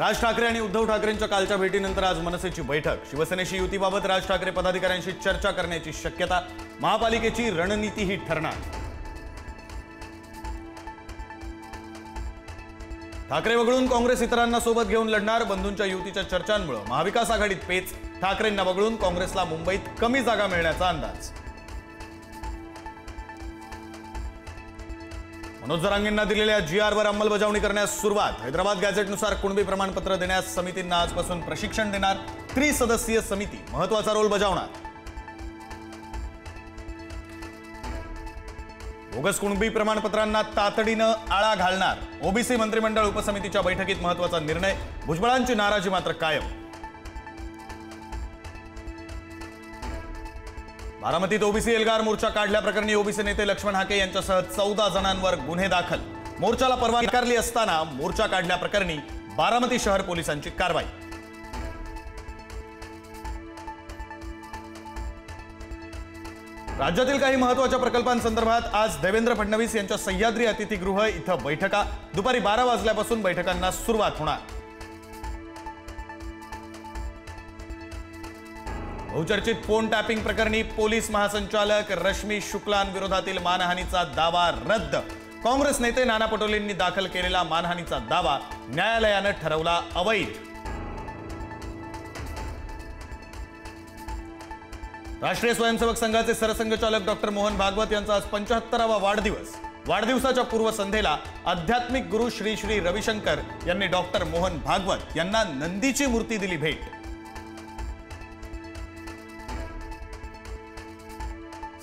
राज ठाकरे आणि उद्धव ठाकरेंच्या कालच्या भेटीनंतर आज मनसेची बैठक। शिवसेनेशी युतीबाबत राज ठाकरे पदाधिकाऱ्यांशी चर्चा करण्याची शक्यता। महापालिकेची रणनीतीही ठरणार। ठाकरे वगळून काँग्रेस इतरांना सोबत घेऊन लढणार। बंधूंच्या युतीच्या चर्चांमुळे महाविकास आघाडीत पेच। ठाकरेंना वगळून काँग्रेसला मुंबईत कमी जागा मिळण्याचा अंदाज। मनोज जरांगेंना दिलेल्या जीआरवर अंमलबजावणी करण्यास सुरुवात। हैदराबाद गॅझेटनुसार कुणबी प्रमाणपत्र देण्यास समितींना आजपासून प्रशिक्षण देणार। त्रिसदस्यीय समिती महत्त्वाचा रोल बजावणार। बोगस कुणबी प्रमाणपत्रांना तातडीनं आळा घालणार। ओबीसी मंत्रिमंडळ उपसमितीच्या बैठकीत महत्त्वाचा निर्णय। भुजबळांची नाराजी मात्र कायम। बारामतीत ओबीसी एल्गार मोर्चा काढल्याप्रकरणी ओबीसी नेते लक्ष्मण हाके यांच्यासह 14 जणांवर गुन्हे दाखल। मोर्चाला परवानगी नाकारली असताना मोर्चा काढल्याप्रकरणी बारामती शहर पोलिसांची कारवाई। राज्यातील काही महत्त्वाच्या प्रकल्पांसंदर्भात आज देवेंद्र फडणवीस यांच्या सह्याद्री अतिथीगृह इथं बैठका। दुपारी 12 वाजल्यापासून बैठकांना सुरुवात होणार। बहुचर्चित फोन टॅपिंग प्रकरणी पोलीस महासंचालक रश्मी शुक्लांविरोधातील मानहानीचा दावा रद्द। काँग्रेस नेते नाना पटोलेंनी दाखल केलेला मानहानीचा दावा न्यायालयाने ठरवला अवैध। राष्ट्रीय स्वयंसेवक संघाचे सरसंघचालक डॉक्टर मोहन भागवत यांचा आज 75वा वाढदिवस। वाढदिवसाच्या पूर्वसंध्येला आध्यात्मिक गुरु श्री श्री रविशंकर यांनी डॉक्टर मोहन भागवत यांना नंदीची मूर्ती दिली भेट।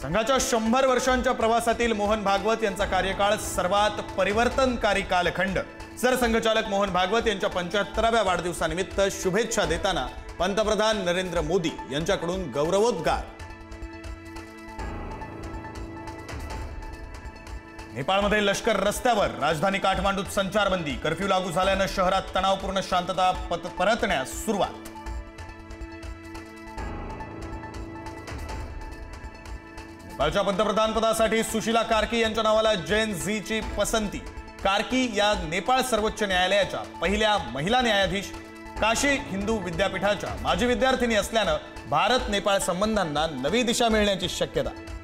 संघाच्या 100 वर्षांच्या प्रवासातील मोहन भागवत यांचा कार्यकाळ सर्वात परिवर्तनकारी कालखंड। सरसंघचालक मोहन भागवत यांच्या 75व्या वाढदिवसानिमित्त शुभेच्छा देताना पंतप्रधान नरेंद्र मोदी यांच्याकडून गौरवोद्गार। नेपाळमध्ये लष्कर रस्त्यावर। राजधानी काठमांडूत संचारबंदी। कर्फ्यू लागू झाल्याने शहरात तणावपूर्ण शांतता परतण्यास सुरुवात। नेपाळच्या पंतप्रधान पदासाठी सुशीला कार्की यांच्या नावाला जेन झीची पसंती। कार्की या नेपाळ सर्वोच्च न्यायालयाच्या पहिल्या महिला न्यायाधीश। काशी हिंदू विद्यापीठाच्या माजी विद्यार्थिनी असल्याने भारत नेपाळ संबंधांना नवी दिशा मिळण्याची शक्यता।